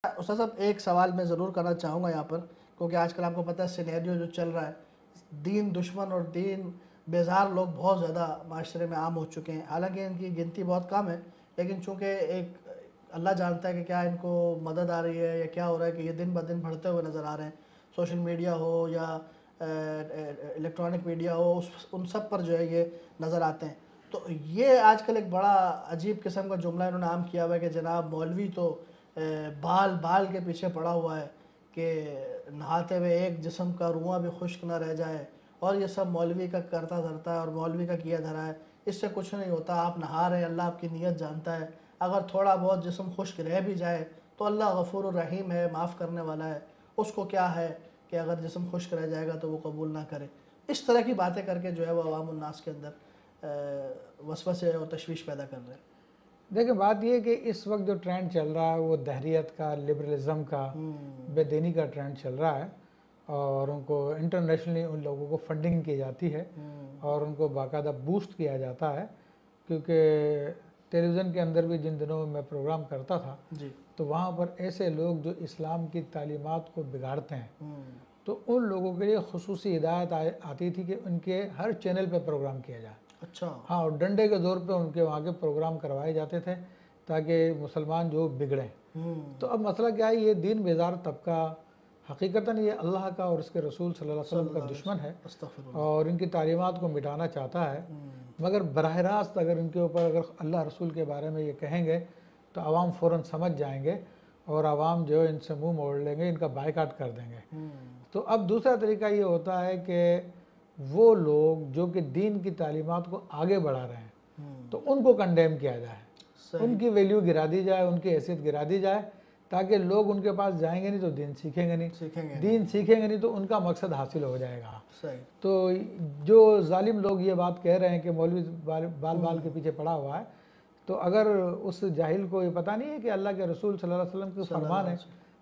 استاد صاحب ایک سوال میں ضرور کرنا چاہوں گا یہاں پر، کیونکہ آج کل آپ کو پتہ ہے سینیریو جو چل رہا ہے، دین دشمن اور دین بیزار لوگ بہت زیادہ معاشرے میں عام ہو چکے ہیں، حالانکہ ان کی گنتی بہت کم ہے، لیکن چونکہ ایک اللہ جانتا ہے کہ کیا ان کو مدد آ رہی ہے یا کیا ہو رہا ہے کہ یہ دن بدن بڑھتے ہوئے نظر آ رہے ہیں، سوشل میڈیا ہو یا الیکٹرانک میڈیا ہو، ان سب پر جو ہے یہ نظر آتے ہیں۔ تو یہ آج کل ایک بڑا عجیب قسم کا جملہ انہوں نے عام کیا ہوا ہے کہ جناب مولوی تو بال بال کے پیچھے پڑا ہوا ہے کہ نہاتے ہوئے ایک جسم کا روواں بھی خشک نہ رہ جائے، اور یہ سب مولوی کا کرتا دھرتا ہے اور مولوی کا کیا دھرا ہے، اس سے کچھ نہیں ہوتا، آپ نہا رہے ہیں، اللہ آپ کی نیت جانتا ہے، اگر تھوڑا بہت جسم خشک رہ بھی جائے تو اللہ غفور الرحیم ہے، معاف کرنے والا ہے، اس کو کیا ہے کہ اگر جسم خشک رہ جائے گا تو وہ قبول نہ کرے۔ اس طرح کی باتیں کر کے جو ہے وہ عوام الناس کے اندر وسوسے اور تشویش پیدا کر رہے ہیں۔ دیکھیں بات یہ ہے کہ اس وقت جو ٹرینڈ چل رہا ہے وہ دہریت کا، لبرلزم کا، بے دینی کا ٹرینڈ چل رہا ہے، اور ان کو انٹرنیشنلی ان لوگوں کو فنڈنگ کی جاتی ہے اور ان کو باقاعدہ بوسٹ کیا جاتا ہے، کیونکہ ٹیلی ویژن کے اندر بھی جن دنوں میں پروگرام کرتا تھا جی تو وہاں پر ایسے لوگ جو اسلام کی تعلیمات کو بگاڑتے ہیں تو ان لوگوں کے لیے خصوصی ہدایت آتی تھی کہ ان کے ہر چینل پہ پروگرام کیا جائے۔ اچھا ہاں، اور ڈنڈے کے زور پہ ان کے وہاں کے پروگرام کروائے جاتے تھے تاکہ مسلمان جو بگڑیں۔ تو اب مسئلہ کیا ہے، یہ دین بیزار طبقہ حقیقتاً یہ اللہ کا اور اس کے رسول صلی اللہ علیہ وسلم کا دشمن ہے استغفر اللہ۔ اور ان کی تعلیمات کو مٹانا چاہتا ہے، مگر براہ راست اگر ان کے اوپر اگر اللہ رسول کے بارے میں یہ کہیں گے تو عوام فوراً سمجھ جائیں گے اور عوام جو ان سے منہ موڑ لیں گے، ان کا بائیکاٹ کر دیں گے۔ تو اب دوسرا طریقہ یہ ہوتا ہے کہ وہ لوگ جو کہ دین کی تعلیمات کو آگے بڑھا رہے ہیں تو ان کو کنڈیم کیا جائے، ان کی ویلیو گرا دی جائے، ان کی حیثیت گرا دی جائے، تاکہ لوگ ان کے پاس جائیں گے نہیں تو دین سیکھیں گے نہیں، دین سیکھیں گے نہیں تو ان کا مقصد حاصل ہو جائے گا۔ تو جو ظالم لوگ یہ بات کہہ رہے ہیں کہ مولوی بال بال کے پیچھے پڑا ہوا ہے، تو اگر اس جاہل کو یہ پتہ نہیں ہے کہ اللہ کے رسول صلی اللہ علیہ وسلم کی فرمان ہے،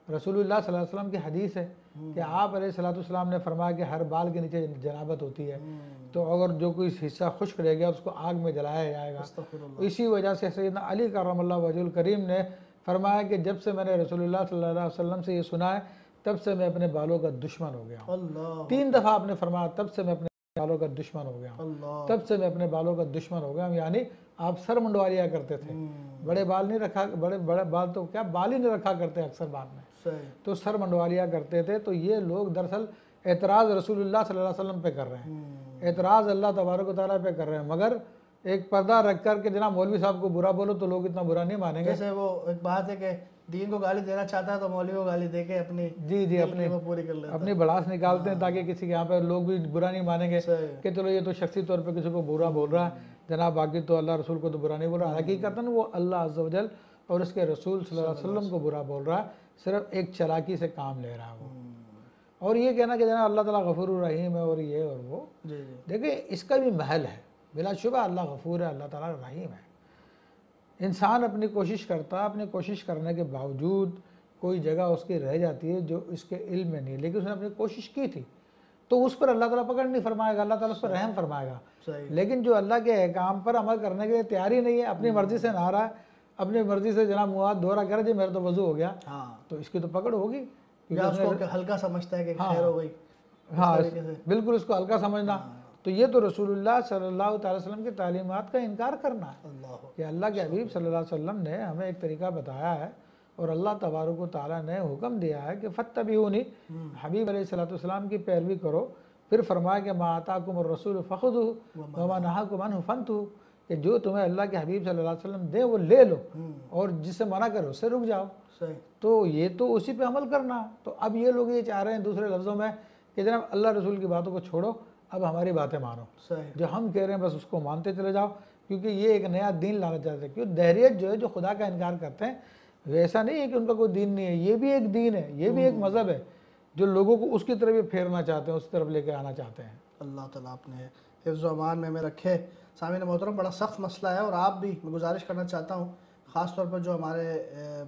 رسول اللہ صلی اللہ علیہ وسلم کی حدیث ہے کہ آپ علیہ السلام نے فرمایا کہ ہر بال کے نیچے جنابت ہوتی ہے، تو اگر جو کوئی حصہ خشک رہ گیا اس کو آگ میں جلایا جائے گا۔ اسی وجہ سے سیدنا علی کرم اللہ وجہ الکریم نے فرمایا کہ جب سے میں نے رسول اللہ صلی اللہ علیہ وسلم سے یہ سنا ہے تب سے میں اپنے بالوں کا دشمن ہو گیا ہوں۔ 3 دفعہ آپ نے فرمایا تب سے میں اپنے بالوں کا دشمن ہو گیا ہوں، تب سے میں اپنے بالوں کا دشمن ہو گیا ہوں، یعنی آپ سر منڈوا لیا کرتے تھے، بڑے بال نہیں رکھا، بڑے بال تو کیا بال ہی نہیں رکھا کرتے اکثر بعد میں، تو سر منڈوا لیا کرتے تھے۔ تو یہ لوگ دراصل اعتراض رسول اللہ صلی اللہ علیہ وسلم پہ کر رہے ہیں، اعتراض اللہ تبارک و تعالیٰ پہ کر رہے ہیں، مگر ایک پردہ رکھ کر کے جناب مولوی صاحب کو برا بولو تو لوگ اتنا برا نہیں مانیں گے۔ جیسے وہ ایک بات ہے کہ دین کو گالی دینا چاہتا ہے تو مولوی کو گالی دے کے اپنی وہ پوری کر لیتا ہے، اپنی بڑاس نکالتے ہیں تاکہ کسی کے یہاں پہ لوگ بھی برا نہیں مانیں گے کہ چلو یہ تو شخصی طور پہ کسی کو برا بول رہا ہے جناب، باقی تو اللہ رسول کو تو برا نہیں بول رہا، حقیقتاً وہ اللہ عز و جل اور اس کے رسول صلی اللہ علیہ وسلم کو برا بول رہا ہے، صرف ایک چلاکی سے کام لے رہا ہے وہ۔ اور یہ کہنا کہ جناب اللہ تعالیٰ غفور الرحیم ہے اور یہ اور وہ، دیکھیں اس کا بھی محل ہے، بلا شبہ اللہ غفور ہے، اللہ تعالیٰ رحیم ہے۔ انسان اپنی کوشش کرتا ہے، اپنی کوشش کرنے کے باوجود کوئی جگہ اس کی رہ جاتی ہے جو اس کے علم میں نہیں، لیکن اس نے اپنی کوشش کی تھی تو اس پر اللہ تعالیٰ پکڑ نہیں فرمائے گا، اللہ تعالیٰ اس پر رحم فرمائے گا۔ لیکن جو اللہ کے احکام پر عمل کرنے کے لیے تیار ہی نہیں ہے، اپنی مرضی سے نہا رہا ہے، اپنی مرضی سے جناب منہ ہاتھ دھو رہا، کہہ رہا جی میرا تو وضو ہو گیا، تو اس کی تو پکڑ ہوگی، یا اس کو ہلکا سمجھتا ہے کہ خیر ہو گئی۔ ہاں بالکل، اس کو ہلکا سمجھنا، تو یہ تو رسول اللہ صلی اللہ تعالی وسلم کی تعلیمات کا انکار کرنا ہے کہ اللہ کے حبیب صلی اللہ علیہ وسلم نے ہمیں ایک طریقہ بتایا ہے اور اللہ تبارک و تعالیٰ نے حکم دیا ہے کہ فاتبعونی، حبیب علیہ السلام کی پیروی کرو، پھر فرمایا کہ ما آتاکم الرسول فخذوہ وما نہاکم عنہ فانتہوا، کہ جو تمہیں اللہ کے حبیب صلی اللہ علیہ وسلم دے وہ لے لو اور جس سے منع کرو اس سے رک جاؤ۔ تو یہ تو اسی پہ عمل کرنا۔ تو اب یہ لوگ یہ چاہ رہے ہیں دوسرے لفظوں میں کہ جناب اللہ رسول کی باتوں کو چھوڑو، اب ہماری باتیں مانو، جو ہم کہہ رہے ہیں بس اس کو مانتے چلے جاؤ، کیونکہ یہ ایک نیا دین لانا چاہتے ہیں۔ کیوں دہریت جو ہے جو خدا کا انکار کرتے ہیں، ایسا نہیں ہے کہ ان کا کوئی دین نہیں ہے، یہ بھی ایک دین ہے، یہ بھی ایک مذہب ہے جو لوگوں کو اس کی طرف بھی پھیرنا چاہتے ہیں، اس طرف لے کے آنا چاہتے ہیں۔ اللہ تعالیٰ اپنے حفظ و امان میں رکھے۔ سامعین محترم، بڑا سخت مسئلہ ہے اور آپ بھی میں گزارش کرنا چاہتا ہوں خاص طور پر جو ہمارے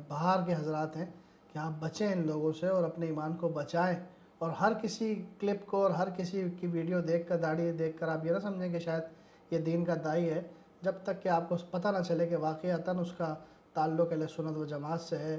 باہر کے حضرات ہیں کہ آپ بچیں ان لوگوں سے اور اپنے ایمان کو بچائیں، اور ہر کسی کلپ کو اور ہر کسی کی ویڈیو دیکھ کر، داڑھی دیکھ کر آپ یہ نہ سمجھیں کہ شاید یہ دین کا داعی ہے، جب تک کہ آپ کو پتہ نہ چلے کہ واقعتاً اس کا تعلق اہل سنت و جماعت سے ہے